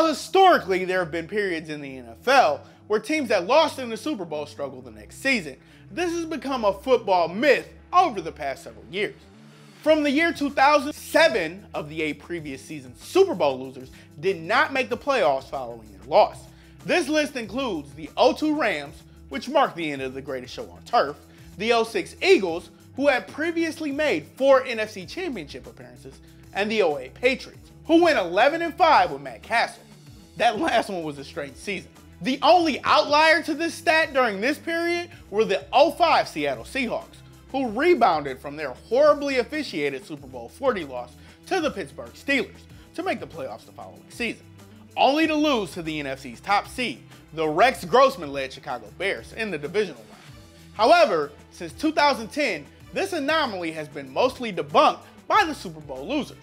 historically there have been periods in the NFL where teams that lost in the Super Bowl struggle the next season, this has become a football myth over the past several years. From the year 2000, 7 of the 8 previous season's Super Bowl losers did not make the playoffs following their loss. This list includes the 02 Rams, which marked the end of the greatest show on turf, the 06 Eagles, who had previously made 4 NFC Championship appearances, and the 08 Patriots, who went 11-5 with Matt Castle. That last one was a strange season. The only outlier to this stat during this period were the 05 Seattle Seahawks, who rebounded from their horribly officiated Super Bowl 40 loss to the Pittsburgh Steelers to make the playoffs the following season, only to lose to the NFC's top seed, the Rex Grossman-led Chicago Bears, in the divisional round. However, since 2010, this anomaly has been mostly debunked by the Super Bowl losers.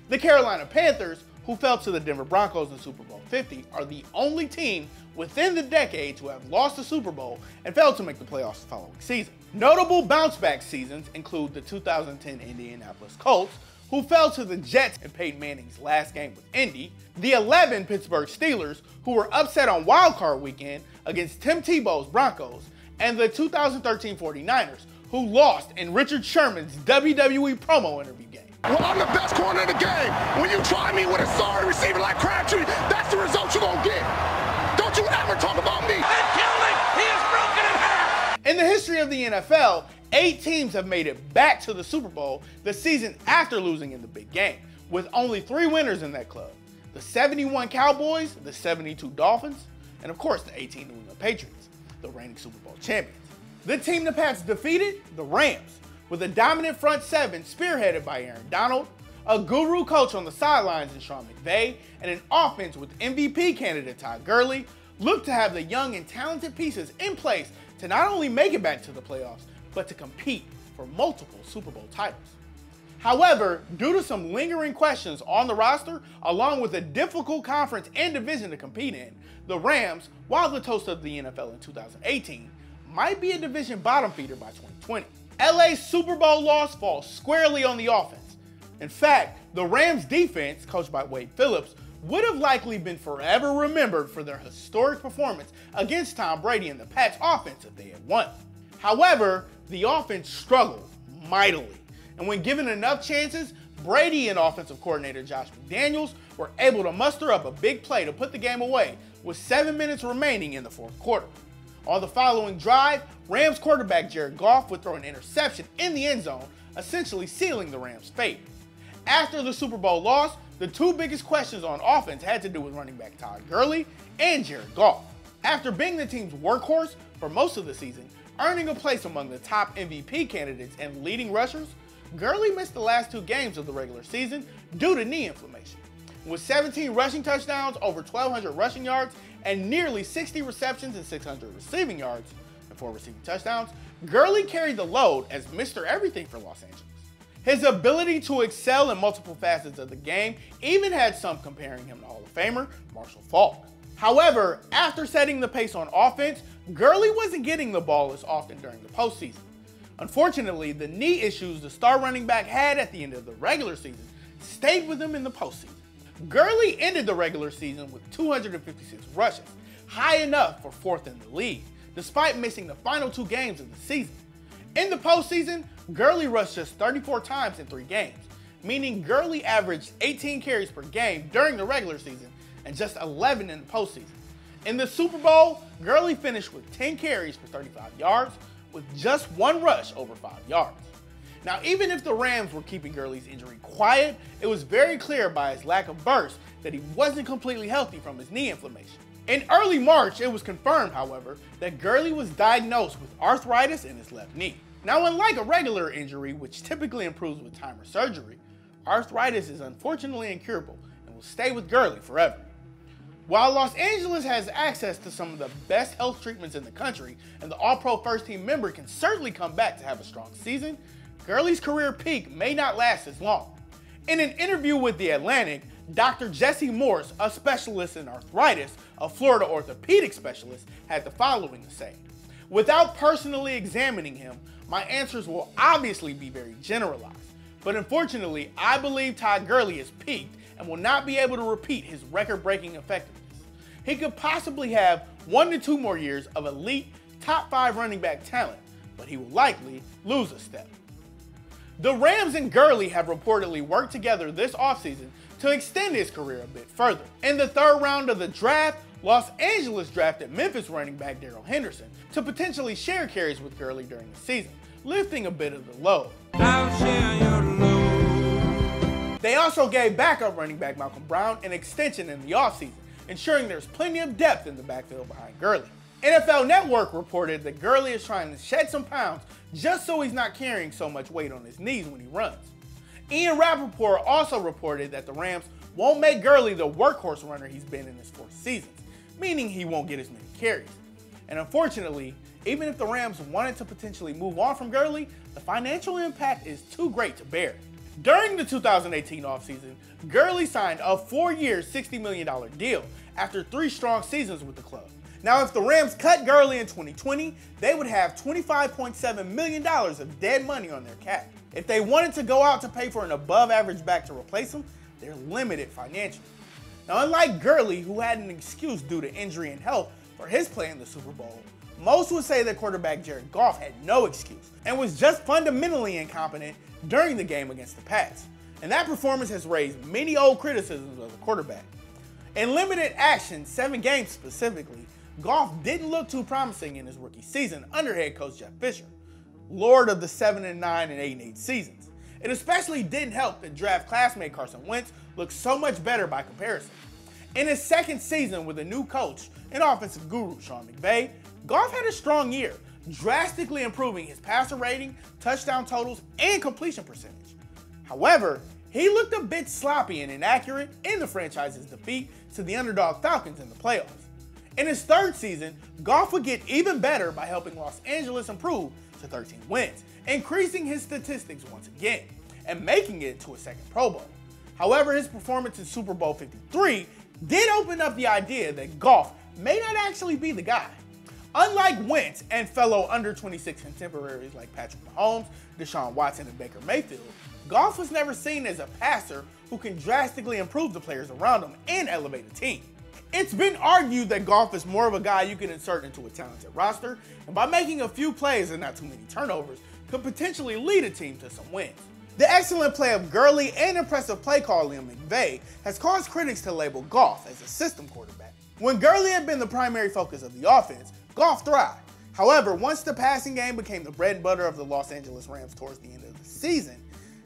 The Carolina Panthers, who fell to the Denver Broncos in Super Bowl 50, are the only team within the decade to have lost the Super Bowl and failed to make the playoffs the following season. Notable bounce-back seasons include the 2010 Indianapolis Colts, who fell to the Jets in Peyton Manning's last game with Indy, the 11 Pittsburgh Steelers, who were upset on wildcard weekend against Tim Tebow's Broncos, and the 2013 49ers, who lost in Richard Sherman's WWE promo interview game. Well, I'm the best corner in the game. When you try me with a sorry receiver like Crabtree, that's the result you're going to get. Don't you ever talk about me. And killed him. He is broken in half. In the history of the NFL, 8 teams have made it back to the Super Bowl the season after losing in the big game, with only 3 winners in that club: the 71 Cowboys, the 72 Dolphins, and of course the 18 New England Patriots, the reigning Super Bowl champions. The team the Pats defeated, the Rams, with a dominant front 7 spearheaded by Aaron Donald, a guru coach on the sidelines in Sean McVay, and an offense with MVP candidate Todd Gurley, looked to have the young and talented pieces in place to not only make it back to the playoffs, but to compete for multiple Super Bowl titles. However, due to some lingering questions on the roster, along with a difficult conference and division to compete in, the Rams, while the toast of the NFL in 2018, might be a division bottom feeder by 2020. LA's Super Bowl loss falls squarely on the offense. In fact, the Rams defense, coached by Wade Phillips, would have likely been forever remembered for their historic performance against Tom Brady and the Pats offense if they had won. However, the offense struggled mightily, and when given enough chances, Brady and offensive coordinator Josh McDaniels were able to muster up a big play to put the game away with 7 minutes remaining in the fourth quarter. On the following drive, Rams quarterback Jared Goff would throw an interception in the end zone, essentially sealing the Rams' fate. After the Super Bowl loss, the 2 biggest questions on offense had to do with running back Todd Gurley and Jared Goff. After being the team's workhorse for most of the season, earning a place among the top MVP candidates and leading rushers, Gurley missed the last 2 games of the regular season due to knee inflammation. With 17 rushing touchdowns, over 1,200 rushing yards, and nearly 60 receptions and 600 receiving yards, and 4 receiving touchdowns, Gurley carried the load as Mr. Everything for Los Angeles. His ability to excel in multiple facets of the game even had some comparing him to Hall of Famer Marshall Faulk. However, after setting the pace on offense, Gurley wasn't getting the ball as often during the postseason. Unfortunately, the knee issues the star running back had at the end of the regular season stayed with him in the postseason. Gurley ended the regular season with 256 rushes, high enough for 4th in the league, despite missing the final 2 games of the season. In the postseason, Gurley rushed just 34 times in 3 games, meaning Gurley averaged 18 carries per game during the regular season and just 11 in the postseason. In the Super Bowl, Gurley finished with 10 carries for 35 yards, with just 1 rush over 5 yards. Now, even if the Rams were keeping Gurley's injury quiet, it was very clear by his lack of burst that he wasn't completely healthy from his knee inflammation. In early March, it was confirmed, however, that Gurley was diagnosed with arthritis in his left knee. Now, unlike a regular injury, which typically improves with time or surgery, arthritis is unfortunately incurable and will stay with Gurley forever. While Los Angeles has access to some of the best health treatments in the country, and the All-Pro First Team member can certainly come back to have a strong season, Gurley's career peak may not last as long. In an interview with The Atlantic, Dr. Jesse Morse, a specialist in arthritis, a Florida orthopedic specialist, had the following to say: "Without personally examining him, my answers will obviously be very generalized. But unfortunately, I believe Todd Gurley has peaked and will not be able to repeat his record-breaking effectiveness. He could possibly have 1 to 2 more years of elite top 5 running back talent, but he will likely lose a step. The Rams and Gurley have reportedly worked together this offseason to extend his career a bit further. In the 3rd round of the draft, Los Angeles drafted Memphis running back Darrell Henderson to potentially share carries with Gurley during the season, lifting a bit of the load. I'll share your load. They also gave backup running back Malcolm Brown an extension in the offseason, ensuring there's plenty of depth in the backfield behind Gurley. NFL Network reported that Gurley is trying to shed some pounds just so he's not carrying so much weight on his knees when he runs. Ian Rappaport also reported that the Rams won't make Gurley the workhorse runner he's been in his 4 seasons, meaning he won't get as many carries. And unfortunately, even if the Rams wanted to potentially move on from Gurley, the financial impact is too great to bear. During the 2018 offseason, Gurley signed a 4-year, $60 million deal after 3 strong seasons with the club. Now, if the Rams cut Gurley in 2020, they would have $25.7 million of dead money on their cap. If they wanted to go out to pay for an above-average back to replace him, they're limited financially. Now, unlike Gurley, who had an excuse due to injury and health for his play in the Super Bowl, most would say that quarterback Jared Goff had no excuse and was just fundamentally incompetent during the game against the Pats. And that performance has raised many old criticisms of the quarterback. In limited action, 7 games specifically, Goff didn't look too promising in his rookie season under head coach Jeff Fisher, lord of the 7-9 and 8-8 seasons. It especially didn't help that draft classmate Carson Wentz looked so much better by comparison. In his 2nd season with a new coach and offensive guru Sean McVay, Goff had a strong year, drastically improving his passer rating, touchdown totals, and completion percentage. However, he looked a bit sloppy and inaccurate in the franchise's defeat to the underdog Falcons in the playoffs. In his 3rd season, Goff would get even better by helping Los Angeles improve to 13 wins, increasing his statistics once again, and making it to a 2nd Pro Bowl. However, his performance in Super Bowl 53 did open up the idea that Goff may not actually be the guy. Unlike Wentz and fellow under-26 contemporaries like Patrick Mahomes, Deshaun Watson, and Baker Mayfield, Goff was never seen as a passer who can drastically improve the players around him and elevate a team. It's been argued that Goff is more of a guy you can insert into a talented roster, and by making a few plays and not too many turnovers, could potentially lead a team to some wins. The excellent play of Gurley and impressive play calling of McVay has caused critics to label Goff as a system quarterback. When Gurley had been the primary focus of the offense, Goff thrived. However, once the passing game became the bread and butter of the Los Angeles Rams towards the end of the season,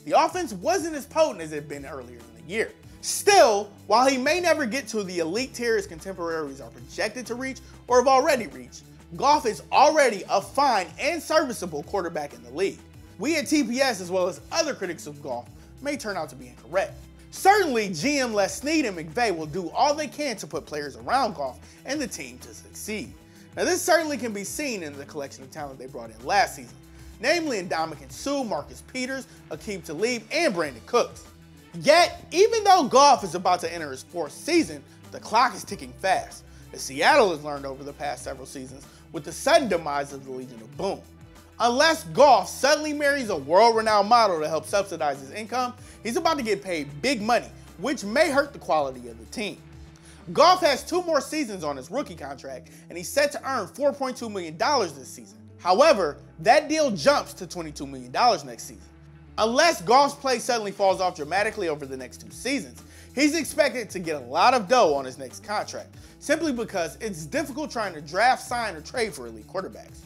the offense wasn't as potent as it had been earlier in the year. Still, while he may never get to the elite tier his contemporaries are projected to reach or have already reached, Goff is already a fine and serviceable quarterback in the league. We at TPS, as well as other critics of Goff, may turn out to be incorrect. Certainly, GM Les Snead and McVay will do all they can to put players around Goff and the team to succeed. Now, this certainly can be seen in the collection of talent they brought in last season, namely Ndamukong Suh, Marcus Peters, Aqib Talib, and Brandon Cooks. Yet, even though Goff is about to enter his 4th season, the clock is ticking fast, as Seattle has learned over the past several seasons with the sudden demise of the Legion of Boom. Unless Goff suddenly marries a world-renowned model to help subsidize his income, he's about to get paid big money, which may hurt the quality of the team. Goff has 2 more seasons on his rookie contract, and he's set to earn $4.2 million this season. However, that deal jumps to $22 million next season. Unless Goff's play suddenly falls off dramatically over the next 2 seasons, he's expected to get a lot of dough on his next contract, simply because it's difficult trying to draft, sign, or trade for elite quarterbacks.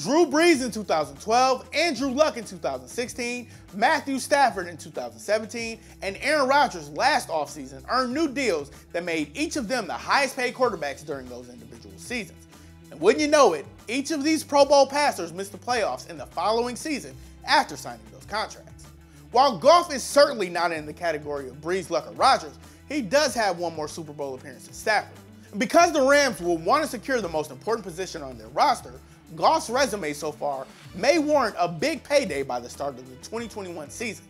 Drew Brees in 2012, Andrew Luck in 2016, Matthew Stafford in 2017, and Aaron Rodgers last offseason earned new deals that made each of them the highest paid quarterbacks during those individual seasons. And wouldn't you know it, each of these Pro Bowl passers missed the playoffs in the following season after signing those contracts. While Goff is certainly not in the category of Brees, Luck, or Rodgers, he does have 1 more Super Bowl appearance than Stafford. And because the Rams will want to secure the most important position on their roster, Goff's resume so far may warrant a big payday by the start of the 2021 season.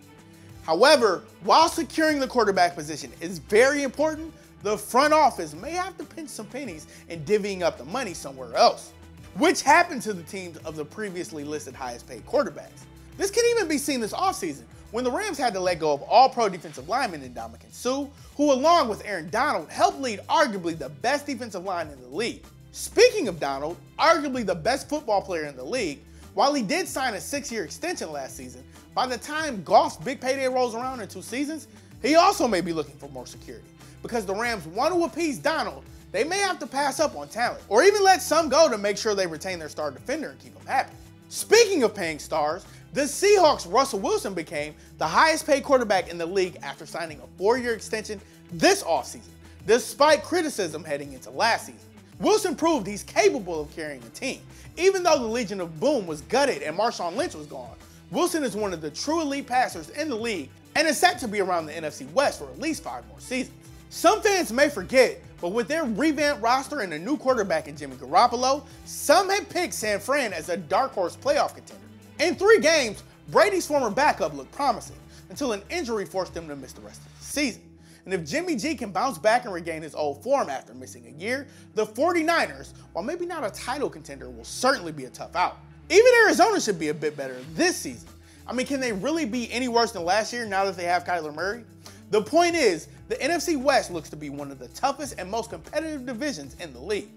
However, while securing the quarterback position is very important, the front office may have to pinch some pennies in divvying up the money somewhere else, which happened to the teams of the previously listed highest paid quarterbacks. This can even be seen this offseason, when the Rams had to let go of all-pro defensive lineman Ndamukong Suh, who along with Aaron Donald helped lead arguably the best defensive line in the league. Speaking of Donald, arguably the best football player in the league, while he did sign a 6-year extension last season, by the time Goff's big payday rolls around in 2 seasons, he also may be looking for more security. Because the Rams want to appease Donald, they may have to pass up on talent, or even let some go to make sure they retain their star defender and keep him happy. Speaking of paying stars, the Seahawks' Russell Wilson became the highest paid quarterback in the league after signing a 4-year extension this offseason, despite criticism heading into last season. Wilson proved he's capable of carrying a team. Even though the Legion of Boom was gutted and Marshawn Lynch was gone, Wilson is one of the true elite passers in the league and is set to be around the NFC West for at least 5 more seasons. Some fans may forget, but with their revamped roster and a new quarterback in Jimmy Garoppolo, some had picked San Fran as a dark horse playoff contender. In 3 games, Brady's former backup looked promising until an injury forced him to miss the rest of the season. And if Jimmy G can bounce back and regain his old form after missing a year, the 49ers, while maybe not a title contender, will certainly be a tough out. Even Arizona should be a bit better this season. I mean, can they really be any worse than last year now that they have Kyler Murray? The point is, the NFC West looks to be one of the toughest and most competitive divisions in the league.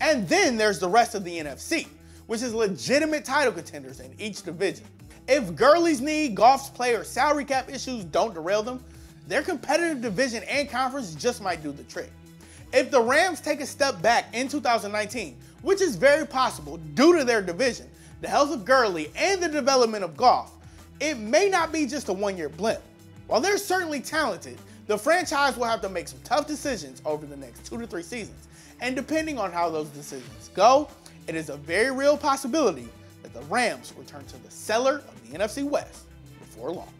And then there's the rest of the NFC, which is legitimate title contenders in each division. If Gurley's knee, Goff's play, or salary cap issues don't derail them, their competitive division and conference just might do the trick. If the Rams take a step back in 2019, which is very possible due to their division, the health of Gurley, and the development of Goff, it may not be just a 1-year blimp. While they're certainly talented, the franchise will have to make some tough decisions over the next 2 to 3 seasons. And depending on how those decisions go, it is a very real possibility that the Rams return to the cellar of the NFC West before long.